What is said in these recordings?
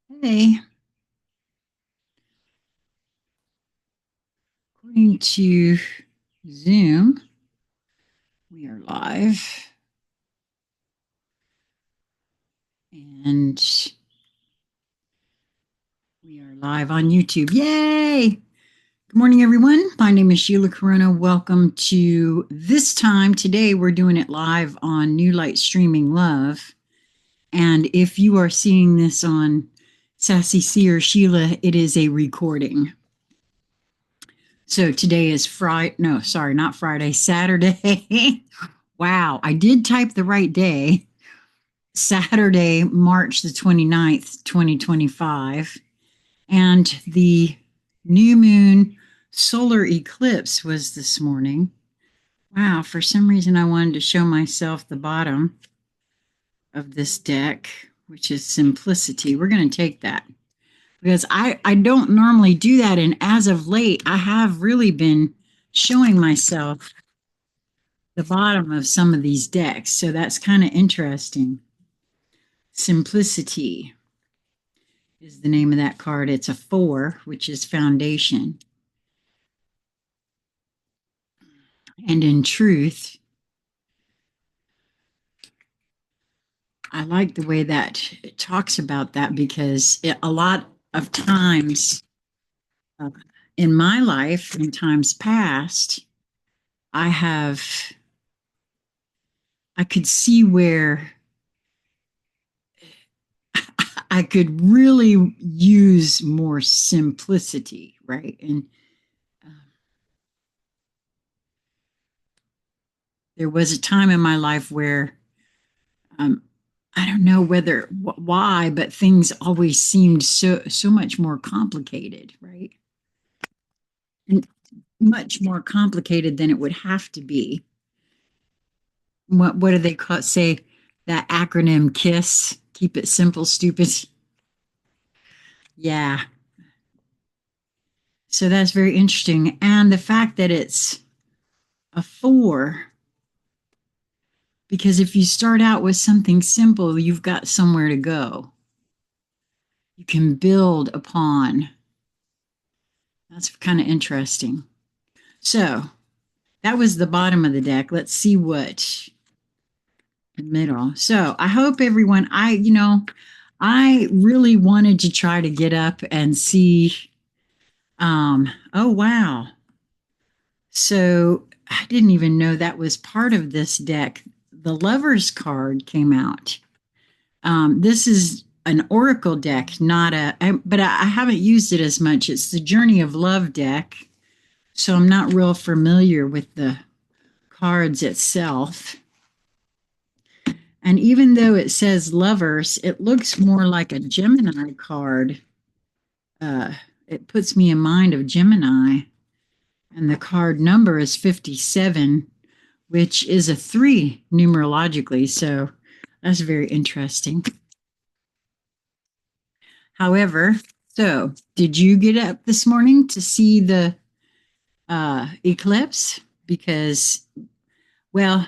Hey, according to Zoom, we are live and we are live on YouTube. Yay! Good morning, everyone. My name is Sheila Corona. Welcome to this time. Today, we're doing it live on New Light Streaming Love. And if you are seeing this on Sassy C or Sheila, it is a recording. So today is Friday. No, sorry, not Friday, Saturday. Wow, I did type the right day. Saturday, March the 29th, 2025. And the new moon solar eclipse was this morning. Wow, for some reason I wanted to show myself the bottom of this deck, which is simplicity. We're going to take that because I don't normally do that. And as of late, I have really been showing myself the bottom of some of these decks. So that's kind of interesting. Simplicity is the name of that card. It's a 4, which is foundation. And in truth, I like the way that it talks about that because a lot of times uh, in my life, in times past, I could see where I could really use more simplicity, right? And uh, there was a time in my life where um, I don't know why, but things always seemed so much more complicated, right? And much more complicated than it would have to be. What do they say? That acronym KISS, keep it simple, stupid. Yeah. So that's very interesting. And the fact that it's a 4, because if you start out with something simple, you've got somewhere to go. You can build upon. That's kind of interesting. So that was the bottom of the deck. Let's see what the middle. So I hope everyone, I really wanted to try to get up and see. Oh, wow. So I didn't even know that was part of this deck. The Lover's card came out. This is an Oracle deck, but I haven't used it as much. It's the Journey of Love deck. So I'm not real familiar with the cards itself. And even though it says lovers, it looks more like a Gemini card. Uh, it puts me in mind of Gemini. And the card number is 57, which is a 3 numerologically. So that's very interesting. However, so did you get up this morning to see the eclipse? Because, well,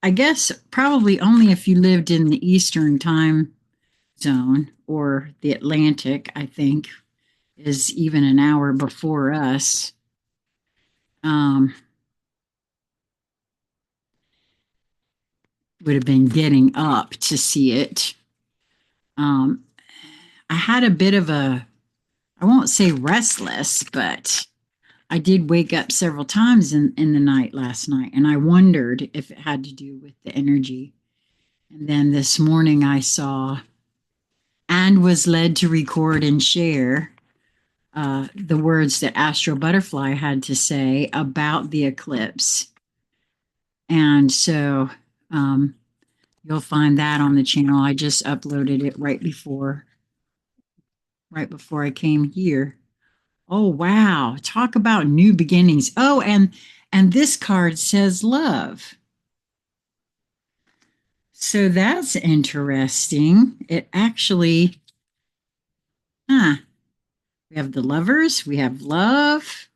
I guess probably only if you lived in the Eastern time zone or the Atlantic, I think, is even an hour before us. Would have been getting up to see it. Um, I had a bit of I won't say restless, but I did wake up several times in the night last night, and I wondered if it had to do with the energy. And then this morning I saw and was led to record and share the words that Astro Butterfly had to say about the eclipse. And so you'll find that on the channel. I just uploaded it right before I came here. Oh wow, talk about new beginnings. Oh, and this card says love. So that's interesting. It actually, we have the lovers, we have love,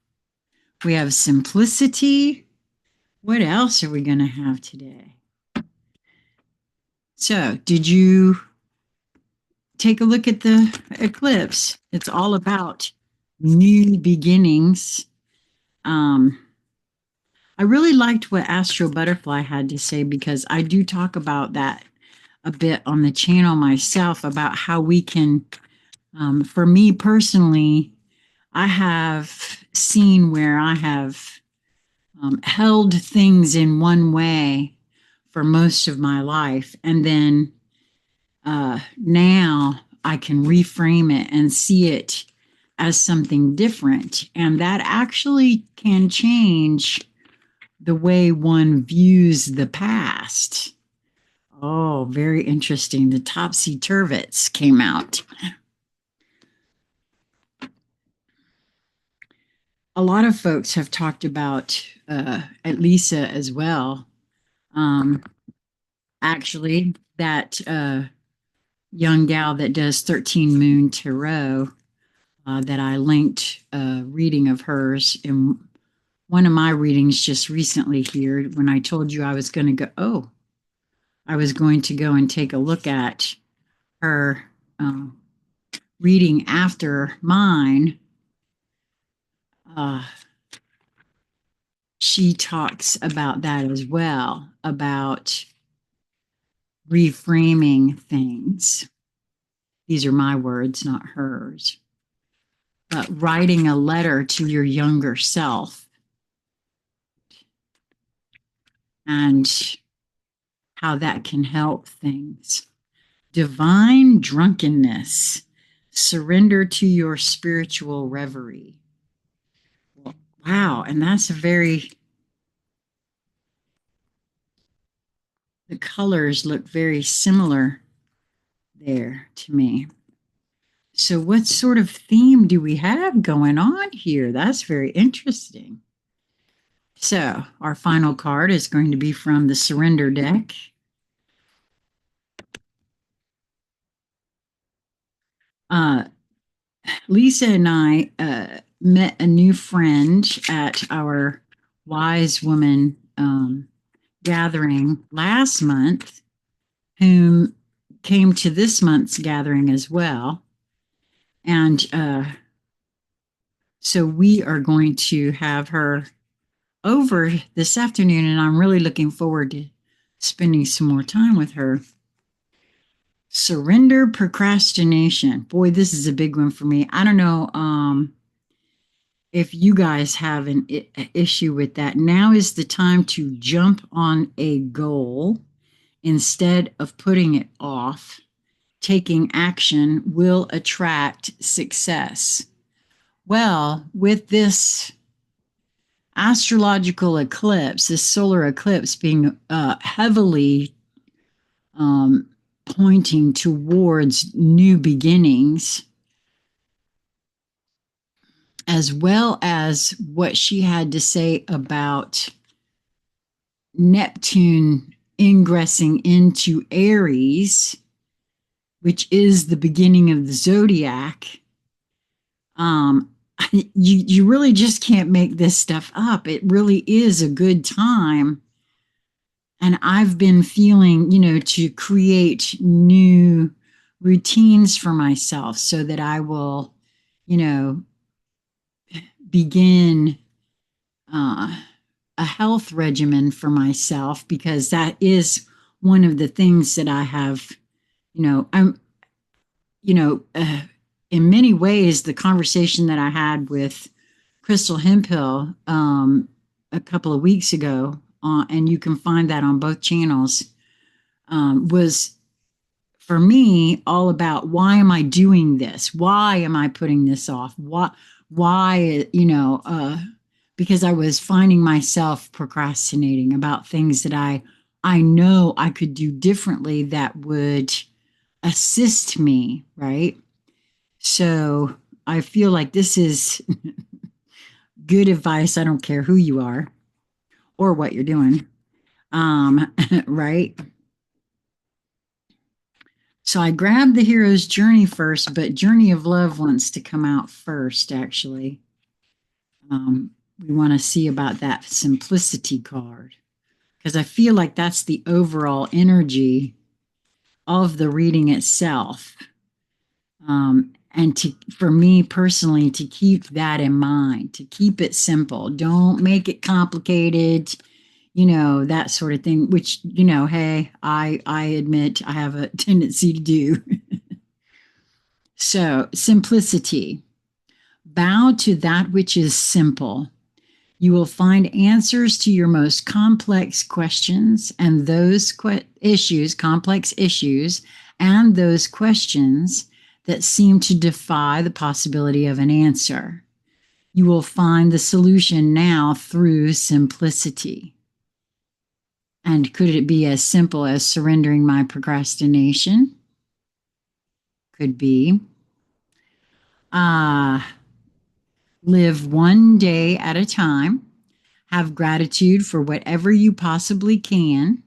we have simplicity. What else are we going to have today? So, did you take a look at the eclipse. It's all about new beginnings. I really liked what Astro Butterfly had to say because I do talk about that a bit on the channel myself about how we can, for me personally, I have seen where I have held things in one way for most of my life. And then now I can reframe it and see it as something different. And that actually can change the way one views the past. Oh, very interesting. The topsy turvets came out. A lot of folks have talked about at Lisa as well. Um, actually, that young gal that does 13 Moon Tarot, that I linked a reading of hers in one of my readings just recently here when I told you I was going to go. Oh, I was going to go and take a look at her reading after mine. Uh, she talks about that as well, about reframing things. These are my words, not hers. But writing a letter to your younger self and how that can help things. Divine drunkenness. Surrender to your spiritual reverie. Wow. And that's a very, the colors look very similar there to me. So, what sort of theme do we have going on here? That's very interesting. So, our final card is going to be from the Surrender deck. Lisa and I met a new friend at our Wise Woman gathering last month, whom came to this month's gathering as well. And so we are going to have her over this afternoon, and I'm really looking forward to spending some more time with her. Surrender procrastination. Boy, this is a big one for me. I don't know if you guys have an issue with that. Now is the time to jump on a goal instead of putting it off. Taking action will attract success. Well, with this astrological eclipse, this solar eclipse being heavily pointing towards new beginnings, as well as what she had to say about Neptune ingressing into Aries, which is the beginning of the zodiac. You really just can't make this stuff up. It really is a good time. And I've been feeling, to create new routines for myself so that I will, begin a health regimen for myself, because that is one of the things that I have, I'm, in many ways, the conversation that I had with Crystal Hemphill a couple of weeks ago, and you can find that on both channels, was for me all about, why am I doing this? Why am I putting this off? Why, because I was finding myself procrastinating about things that I know I could do differently that would assist me, right? So I feel like this is good advice. I don't care who you are or what you're doing, right? So I grabbed the hero's journey first, but Journey of Love wants to come out first, actually. We want to see about that simplicity card, because I feel like that's the overall energy of the reading itself. And for me personally, to keep that in mind, to keep it simple, don't make it complicated, that sort of thing, which, hey, I admit I have a tendency to do. So, simplicity. Bow to that which is simple. You will find answers to your most complex questions and those complex issues, and those questions that seem to defy the possibility of an answer. You will find the solution now through simplicity. And could it be as simple as surrendering my procrastination? Could be. Live one day at a time. Have gratitude for whatever you possibly can,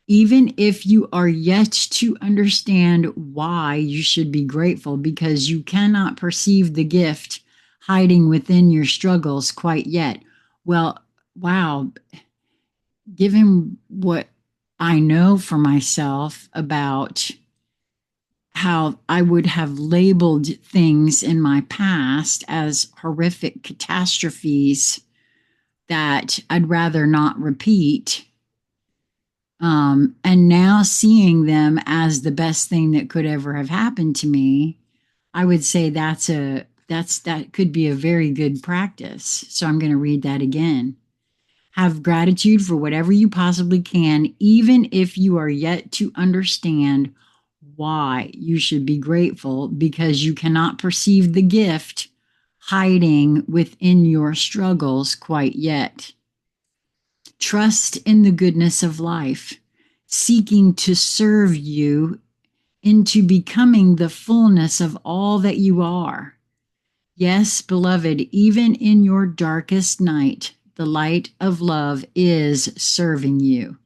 even if you are yet to understand why you should be grateful, because you cannot perceive the gift hiding within your struggles quite yet. Well, wow, given what I know for myself about how I would have labeled things in my past as horrific catastrophes that I'd rather not repeat. And now seeing them as the best thing that could ever have happened to me, I would say that could be a very good practice. So I'm going to read that again. Have gratitude for whatever you possibly can, even if you are yet to understand why you should be grateful, because you cannot perceive the gift hiding within your struggles quite yet. Trust in the goodness of life, seeking to serve you into becoming the fullness of all that you are. Yes, beloved, even in your darkest night, the light of love is serving you.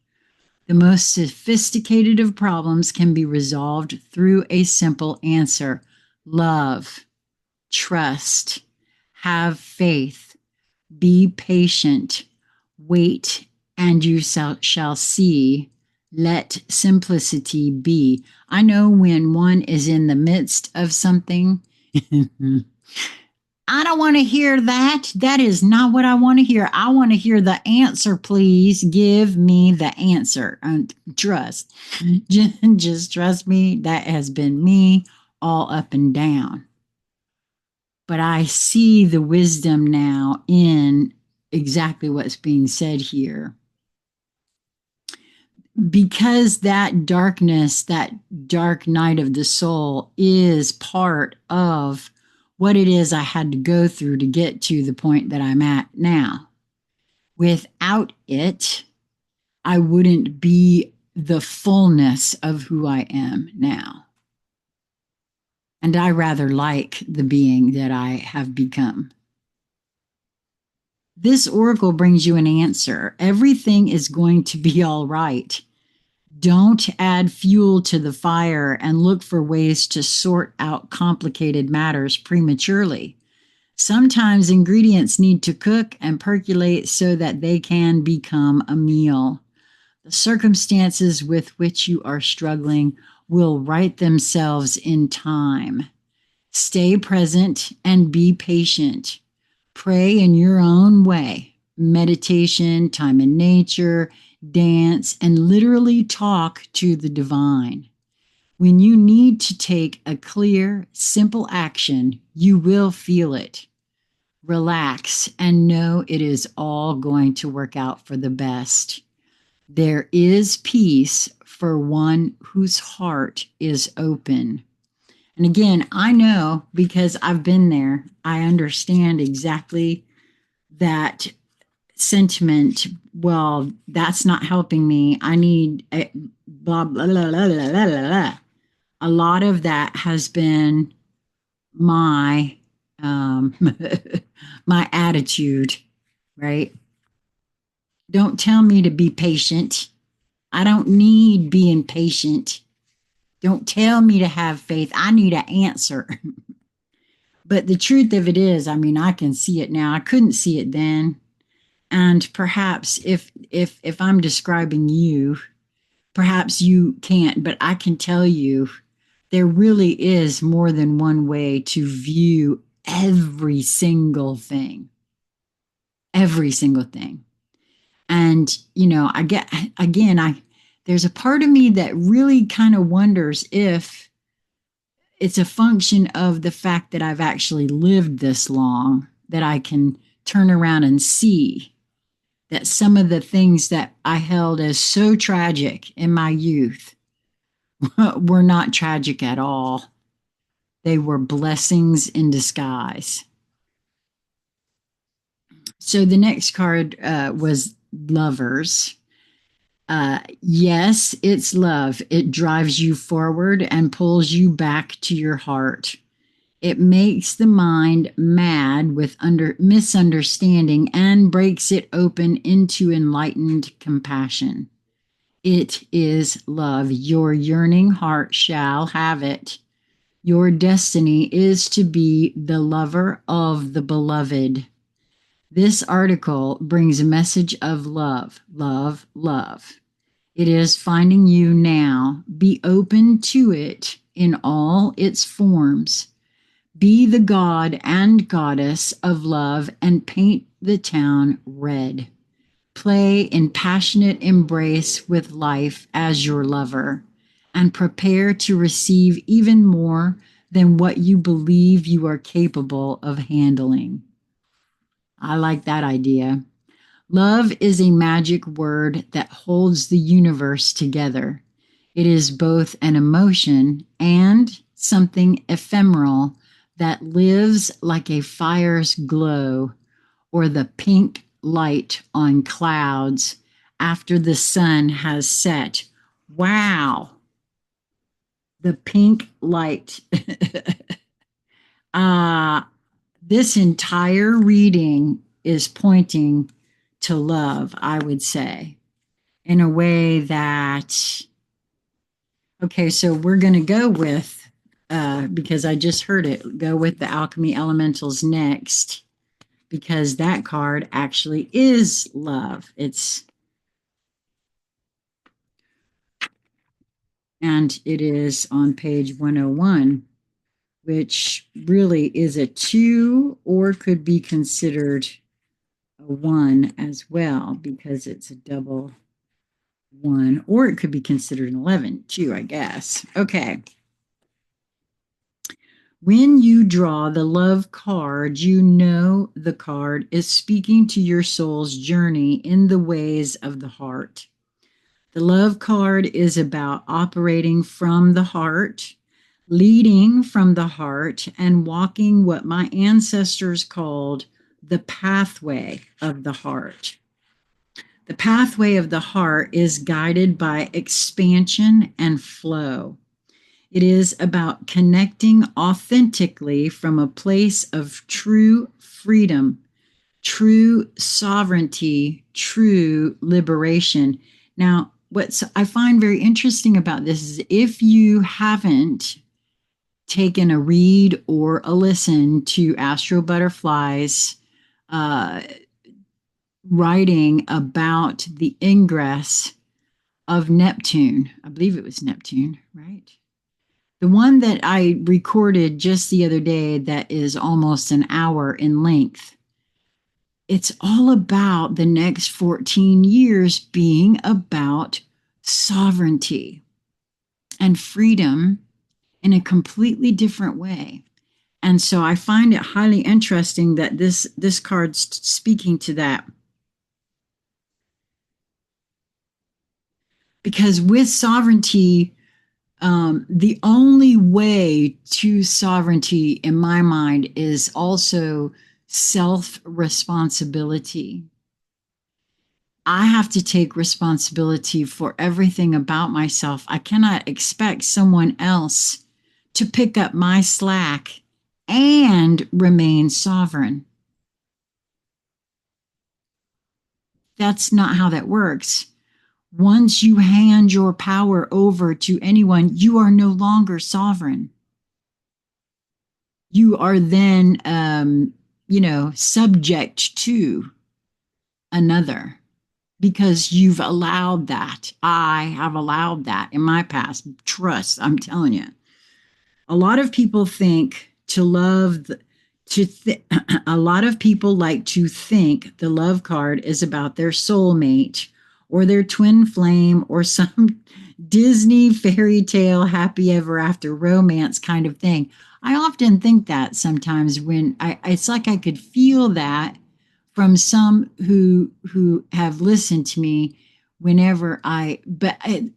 The most sophisticated of problems can be resolved through a simple answer: love, trust, have faith, be patient, wait, and you shall see. Let simplicity be. I know when one is in the midst of something, I don't want to hear that. That is not what I want to hear. I want to hear the answer, please. Give me the answer. Trust. Just trust me. That has been me all up and down. But I see the wisdom now in exactly what's being said here. Because that darkness, that dark night of the soul, is part of what it is I had to go through to get to the point that I'm at now. Without it, I wouldn't be the fullness of who I am now. And I rather like the being that I have become. This oracle brings you an answer. Everything is going to be all right. Don't add fuel to the fire and look for ways to sort out complicated matters prematurely. Sometimes ingredients need to cook and percolate so that they can become a meal. The circumstances with which you are struggling will right themselves in time. Stay present and be patient. Pray in your own way. Meditation, time in nature, dance, and literally talk to the divine. When you need to take a clear, simple action, you will feel it. Relax and know it is all going to work out for the best. There is peace for one whose heart is open. And again, I know because I've been there. I understand exactly that sentiment. Well, that's not helping me. I need blah, blah, blah, blah, blah, blah, blah. A lot of that has been my my attitude, right? Don't tell me to be patient. I don't need being patient. Don't tell me to have faith. I need an answer. But the truth of it is, I mean, I can see it now. I couldn't see it then. And perhaps if I'm describing you, perhaps you can't, but I can tell you there really is more than one way to view every single thing. Every single thing. And, I get, again, there's a part of me that really kind of wonders if it's a function of the fact that I've actually lived this long that I can turn around and see that some of the things that I held as so tragic in my youth were not tragic at all. They were blessings in disguise. So the next card was Lovers. Yes, it's love. It drives you forward and pulls you back to your heart. It makes the mind mad with misunderstanding and breaks it open into enlightened compassion. It is love. Your yearning heart shall have it. Your destiny is to be the lover of the beloved. This article brings a message of love, love, love. It is finding you now. Be open to it in all its forms. Be the god and goddess of love and paint the town red. Play in passionate embrace with life as your lover and prepare to receive even more than what you believe you are capable of handling. I like that idea. Love is a magic word that holds the universe together. It is both an emotion and something ephemeral that lives like a fire's glow or the pink light on clouds after the sun has set. Wow. The pink light. This entire reading is pointing to love, I would say, in a way that, okay, so we're going to go with, because I just heard it, go with the Alchemy Elementals next, because that card actually is love. And it is on page 101, which really is a 2 or could be considered a 1 as well, because it's a double 1, or it could be considered an 11 too, I guess. Okay. When you draw the love card, you know the card is speaking to your soul's journey in the ways of the heart. The love card is about operating from the heart, leading from the heart, and walking what my ancestors called the pathway of the heart. The pathway of the heart is guided by expansion and flow. It is about connecting authentically from a place of true freedom, true sovereignty, true liberation. Now, what I find very interesting about this is if you haven't taken a read or a listen to Astro Butterfly's writing about the ingress of Neptune, I believe it was Neptune, right? The one that I recorded just the other day that is almost an hour in length. It's all about the next 14 years being about sovereignty and freedom in a completely different way. And so I find it highly interesting that this card's speaking to that. Because with sovereignty, the only way to sovereignty, in my mind, is also self-responsibility. I have to take responsibility for everything about myself. I cannot expect someone else to pick up my slack and remain sovereign. That's not how that works. Once you hand your power over to anyone, you are no longer sovereign. You are then, subject to another because you've allowed that. I have allowed that in my past. Trust, I'm telling you. A lot of people think to love, a lot of people like to think the love card is about their soulmate or their twin flame or some Disney fairy tale happy ever after romance kind of thing. I often think that sometimes when it's like I could feel that from some who have listened to me whenever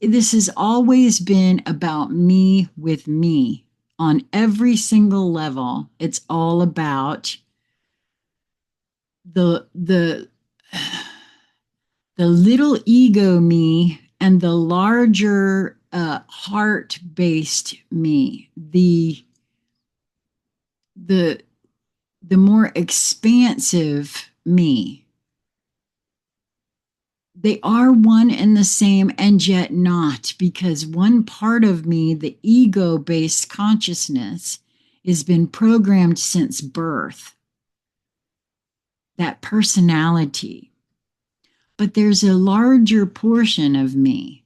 this has always been about me with me on every single level. It's all about the the little ego me and the larger heart-based me, the the more expansive me. They are one and the same and yet not, because one part of me, the ego-based consciousness, has been programmed since birth, that personality. But there's a larger portion of me,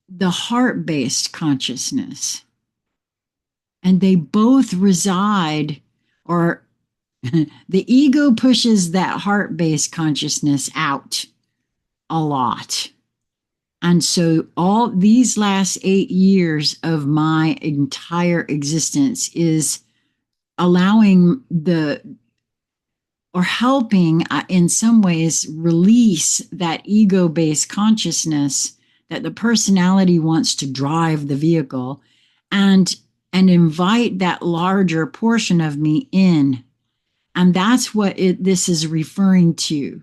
the heart-based consciousness, and they both reside, or the ego pushes that heart-based consciousness out a lot. And so all these last 8 years of my entire existence is allowing or helping in some ways release that ego-based consciousness that the personality wants to drive the vehicle, and invite that larger portion of me in. And that's what this is referring to.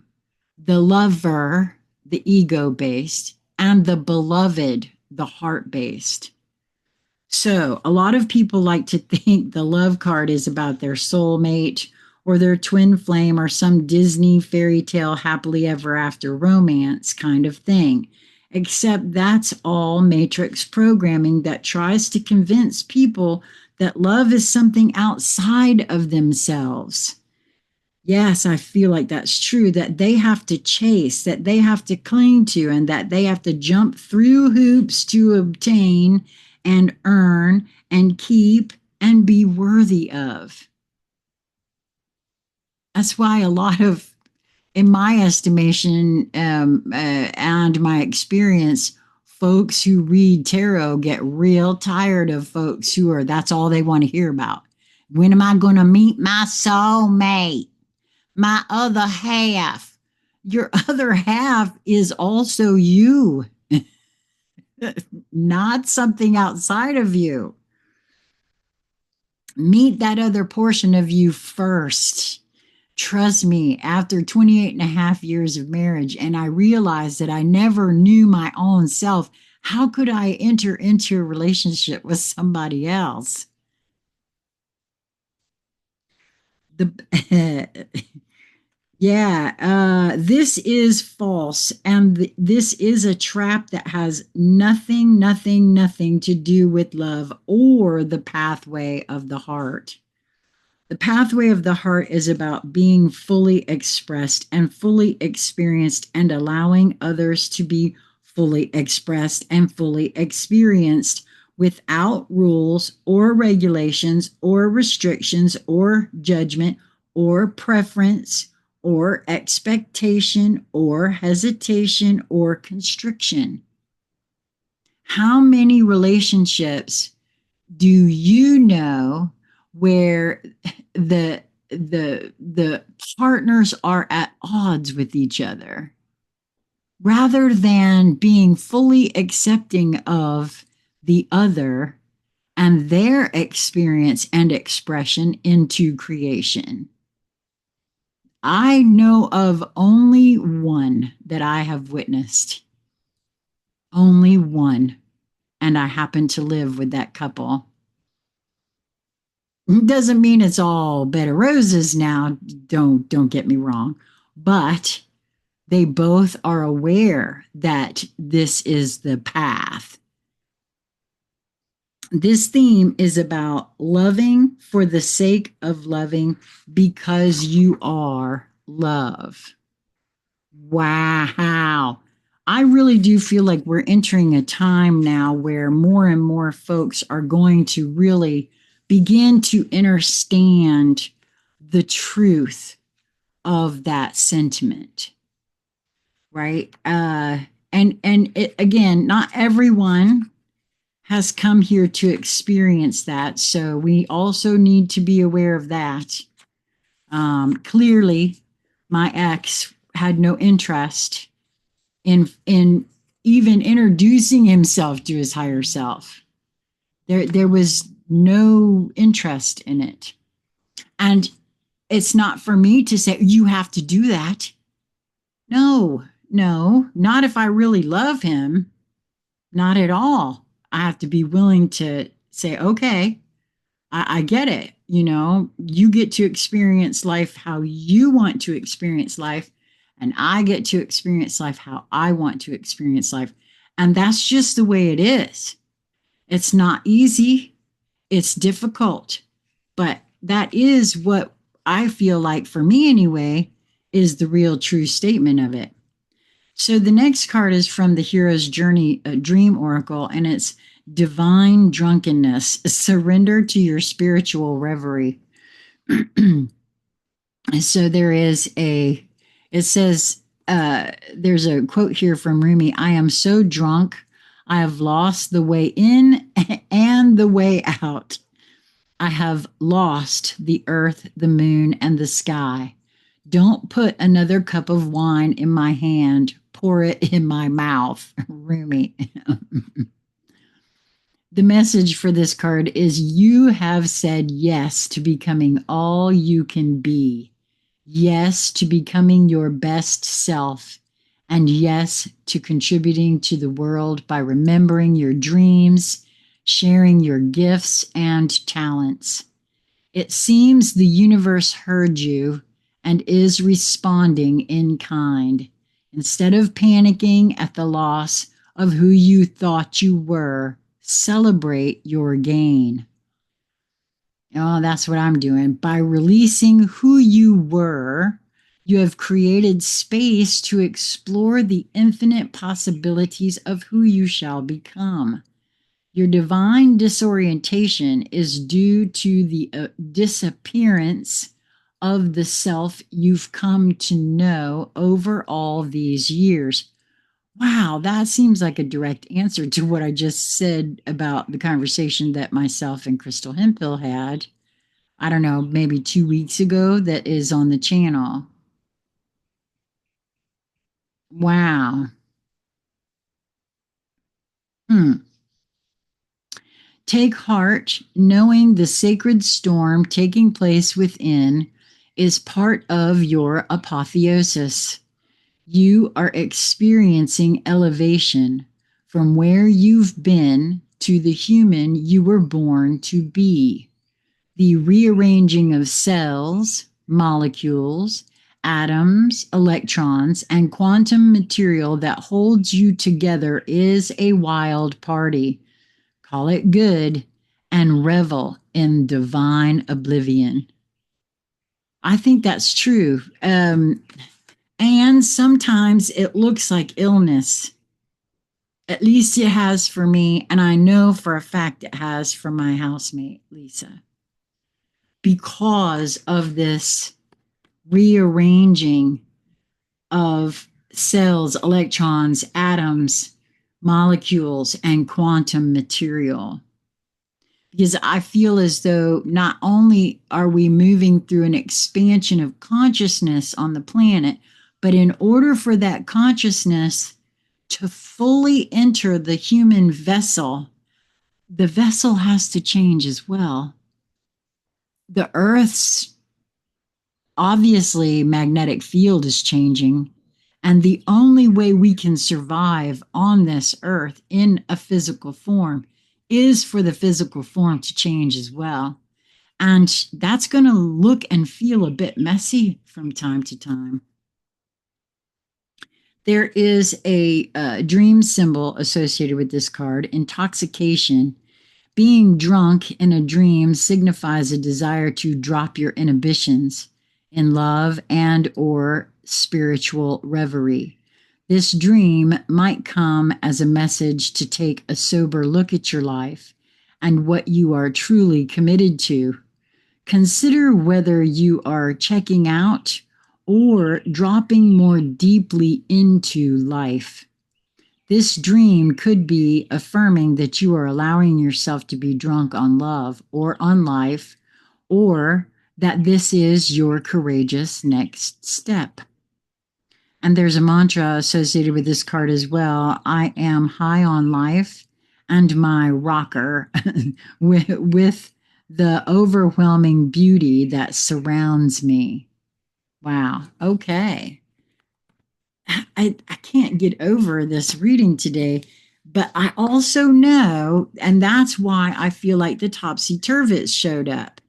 The lover, the ego-based, and the beloved, the heart-based. So a lot of people like to think the love card is about their soulmate or their twin flame or some Disney fairy tale happily ever after romance kind of thing. Except that's all matrix programming that tries to convince people that love is something outside of themselves. Yes, I feel like that's true, that they have to chase, that they have to cling to, and that they have to jump through hoops to obtain and earn and keep and be worthy of. That's why a lot of, in my estimation and my experience, folks who read tarot get real tired of folks who are, that's all they want to hear about. When am I going to meet my soulmate? My other half. Your other half is also you, not something outside of you. Meet that other portion of you first. Trust me, after 28 and a half years of marriage, and I realized that I never knew my own self, how could I enter into a relationship with somebody else? Yeah, this is false. And this is a trap that has nothing to do with love or the pathway of the heart. The pathway of the heart is about being fully expressed and fully experienced and allowing others to be fully expressed and fully experienced without rules or regulations or restrictions or judgment or preference or expectation or hesitation or constriction. How many relationships do you know where the partners are at odds with each other rather than being fully accepting of the other and their experience and expression into creation? I know of only one that I have witnessed. Only one. And I happen to live with that couple. Doesn't mean it's all bed of roses now. Don't get me wrong. But they both are aware that this is the path. This theme is about loving for the sake of loving because you are love. Wow. I really do feel like we're entering a time now where more and more folks are going to really begin to understand the truth of that sentiment, right? And it, again, not everyone has come here to experience that, so we also need to be aware of that. Clearly, my ex had no interest in even introducing himself to his higher self. There was no interest in it. And it's not for me to say, you have to do that. No, no, not if I really love him. Not at all. I have to be willing to say, okay, I get it. You know, you get to experience life how you want to experience life, and I get to experience life how I want to experience life. And that's just the way it is. It's not easy, it's difficult, but that is what I feel like, for me anyway, is the real true statement of it. So the next card is from the Hero's Journey Dream Oracle, and it's Divine Drunkenness. Surrender to your spiritual reverie. So it says, there's a quote here from Rumi: I am so drunk, I have lost the way in and the way out. I have lost the earth, the moon, and the sky. Don't put another cup of wine in my hand. Pour it in my mouth. Rumi. The message for this card is you have said yes to becoming all you can be. Yes to becoming your best self. And yes to contributing to the world by remembering your dreams, sharing your gifts and talents. It seems the universe heard you and is responding in kind. Instead of panicking at the loss of who you thought you were, celebrate your gain. Oh, that's what I'm doing. By releasing who you were, you have created space to explore the infinite possibilities of who you shall become. Your divine disorientation is due to the disappearance of the self you've come to know over all these years. Wow, that seems like a direct answer to what I just said about the conversation that myself and Crystal Hemphill had. I don't know, maybe 2 weeks ago, that is on the channel. Wow. Hmm. Take heart, knowing the sacred storm taking place within is part of your apotheosis. You are experiencing elevation from where you've been to the human you were born to be. The rearranging of cells, molecules, atoms, electrons, and quantum material that holds you together is a wild party. Call it good and revel in divine oblivion. I think that's true. And sometimes it looks like illness. At least it has for me. And I know for a fact it has for my housemate, Lisa, because of this rearranging of cells, electrons, atoms, molecules, and quantum material. Because I feel as though not only are we moving through an expansion of consciousness on the planet, but in order for that consciousness to fully enter the human vessel, the vessel has to change as well. The Earth's obviously magnetic field is changing, and the only way we can survive on this earth in a physical form is for the physical form to change as well. And that's going to look and feel a bit messy from time to time. There is a dream symbol associated with this card: intoxication. Being drunk in a dream signifies a desire to drop your inhibitions in love and or spiritual reverie. This dream might come as a message to take a sober look at your life and what you are truly committed to. Consider whether you are checking out or dropping more deeply into life. This dream could be affirming that you are allowing yourself to be drunk on love or on life, or that this is your courageous next step. And there's a mantra associated with this card as well. I am high on life and my rocker with the overwhelming beauty that surrounds me. Wow. Okay. I can't get over this reading today, but I also know, and that's why I feel like the topsy-turvets showed up,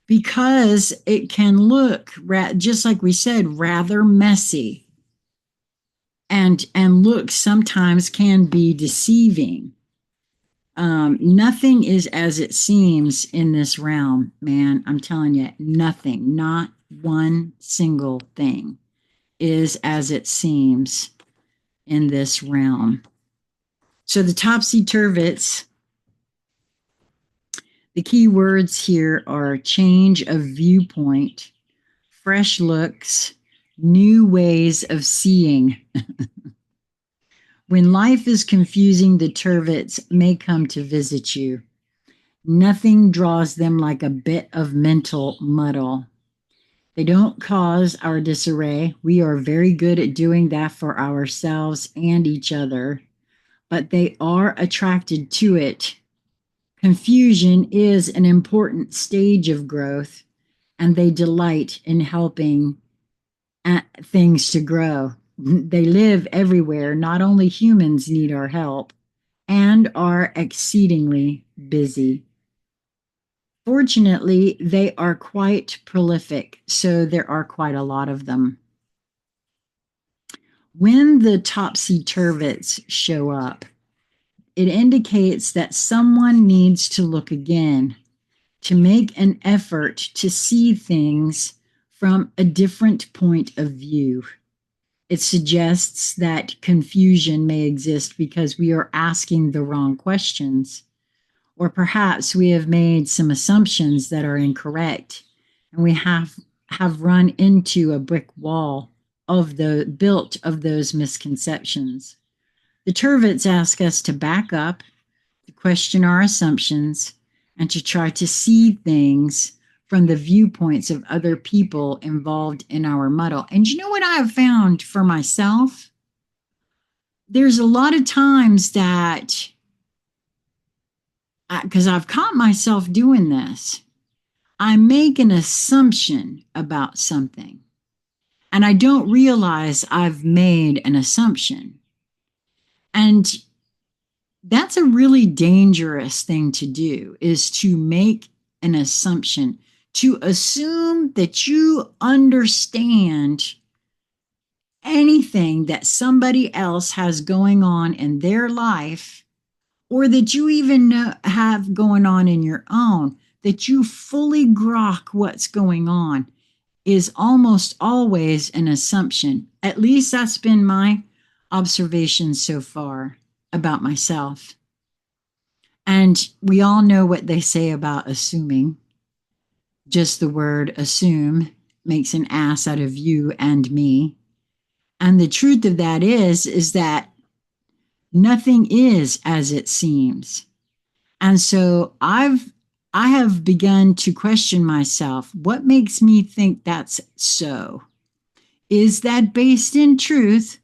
because it can look, just like we said, rather messy, and look sometimes can be deceiving. Nothing is as it seems in this realm, man. I'm telling you, nothing, not one single thing is as it seems in this realm. So the topsy-turvets, the key words here are change of viewpoint, fresh looks, new ways of seeing. When life is confusing, the turvets may come to visit you. Nothing draws them like a bit of mental muddle. They don't cause our disarray. We are very good at doing that for ourselves and each other, but they are attracted to it. Confusion is an important stage of growth, and they delight in helping things to grow. They live everywhere. Not only humans need our help and are exceedingly busy. Fortunately, they are quite prolific, so there are quite a lot of them. When the topsy-turvets show up, it indicates that someone needs to look again, to make an effort to see things from a different point of view. It suggests that confusion may exist because we are asking the wrong questions, or perhaps we have made some assumptions that are incorrect, and we have run into a brick wall of the built of those misconceptions. The turvets ask us to back up, to question our assumptions, and to try to see things from the viewpoints of other people involved in our muddle. And you know what I have found for myself? There's a lot of times that, because I've caught myself doing this, I make an assumption about something, and I don't realize I've made an assumption. And that's a really dangerous thing to do, is to make an assumption, to assume that you understand anything that somebody else has going on in their life, or that you even have going on in your own, that you fully grok what's going on, is almost always an assumption. At least that's been my observation so far about myself. And we all know what they say about assuming. Just the word assume makes an ass out of you and me. And the truth of that is that nothing is as it seems. And so I have begun to question myself. What makes me think that's so? Is that based in truth,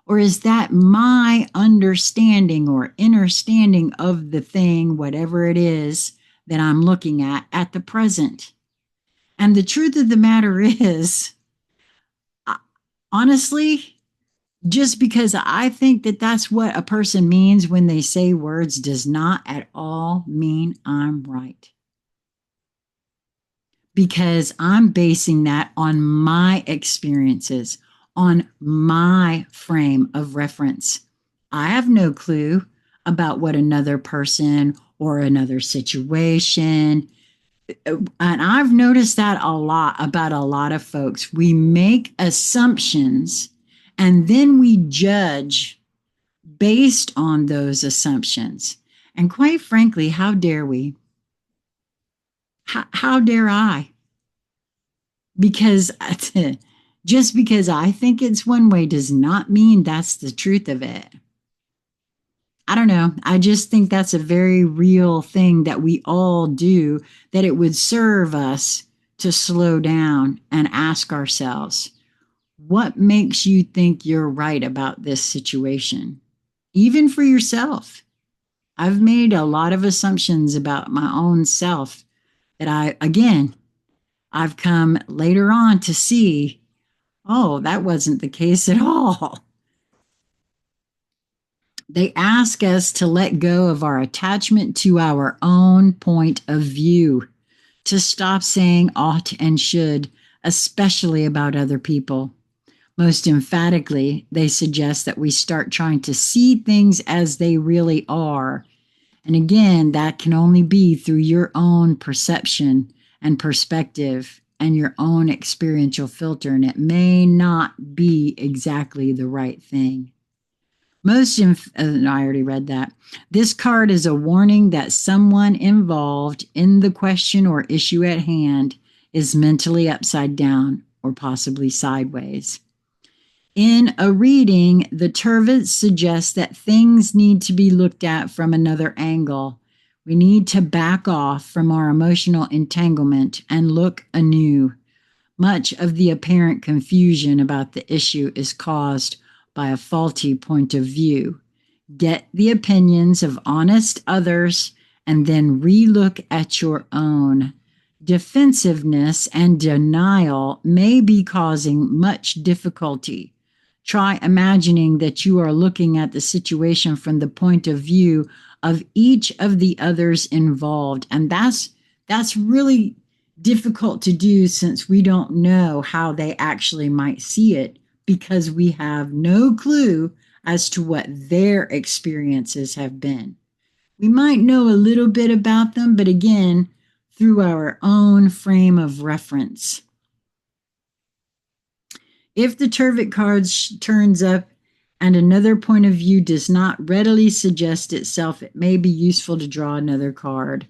or is that my understanding or understanding of the thing, whatever it is that I'm looking at the present? And the truth of the matter is, honestly, just because I think that that's what a person means when they say words does not at all mean I'm right. Because I'm basing that on my experiences, on my frame of reference. I have no clue about what another person or another situation. And I've noticed that a lot about a lot of folks. We make assumptions, And then we judge based on those assumptions. And quite frankly, how dare we? How dare I? Because just because I think it's one way does not mean that's the truth of it. I don't know. I just think that's a very real thing that we all do, that it would serve us to slow down and ask ourselves, what makes you think you're right about this situation? Even for yourself. I've made a lot of assumptions about my own self that I've come later on to see, oh, that wasn't the case at all. They ask us to let go of our attachment to our own point of view, to stop saying ought and should, especially about other people. Most emphatically, they suggest that we start trying to see things as they really are. And again, that can only be through your own perception and perspective and your own experiential filter, and it may not be exactly the right thing. I already read that. This card is a warning that someone involved in the question or issue at hand is mentally upside down or possibly sideways. In a reading, the Turvets suggest that things need to be looked at from another angle. We need to back off from our emotional entanglement and look anew. Much of the apparent confusion about the issue is caused by a faulty point of view. Get the opinions of honest others and then relook at your own. Defensiveness and denial may be causing much difficulty. Try imagining that you are looking at the situation from the point of view of each of the others involved. And that's really difficult to do, since we don't know how they actually might see it, because we have no clue as to what their experiences have been. We might know a little bit about them, but again, through our own frame of reference. If the Turvet card turns up and another point of view does not readily suggest itself, it may be useful to draw another card.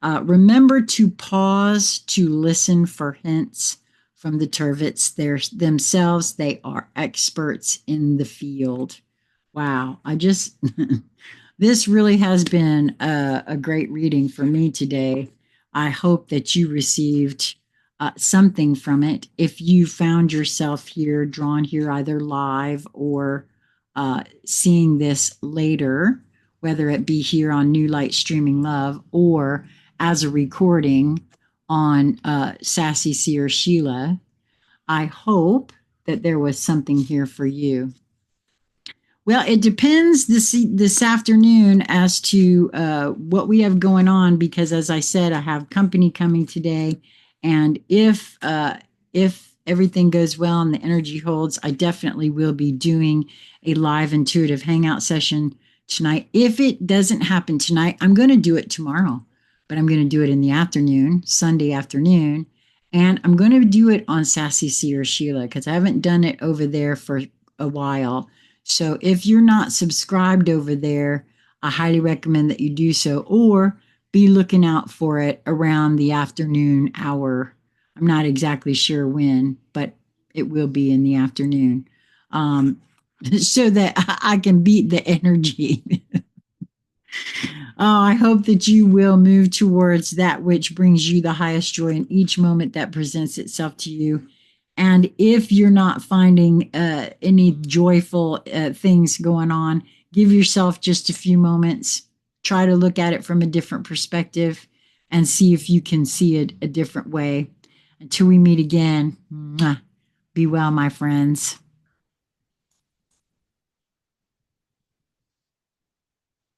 Remember to pause to listen for hints from the Turvets themselves. They are experts in the field. Wow, this really has been a great reading for me today. I hope that you received something from it. If you found yourself here, drawn here either live or seeing this later, whether it be here on New Light Streaming Love or as a recording on Sassy Seer Sheila, I hope that there was something here for you. Well, it depends this afternoon as to what we have going on, because as I said, I have company coming today, and if everything goes well and the energy holds, I definitely will be doing a live intuitive hangout session tonight. If it doesn't happen tonight, I'm going to do it tomorrow, but I'm going to do it in the afternoon, Sunday afternoon, and I'm going to do it on Sassy Seer Sheila because I haven't done it over there for a while. So if you're not subscribed over there, I highly recommend that you do so, or be looking out for it around the afternoon hour. I'm not exactly sure when, but it will be in the afternoon, so that I can beat the energy. Oh, I hope that you will move towards that which brings you the highest joy in each moment that presents itself to you. And if you're not finding any joyful things going on, give yourself just a few moments. Try to look at it from a different perspective and see if you can see it a different way. Until we meet again, be well, my friends.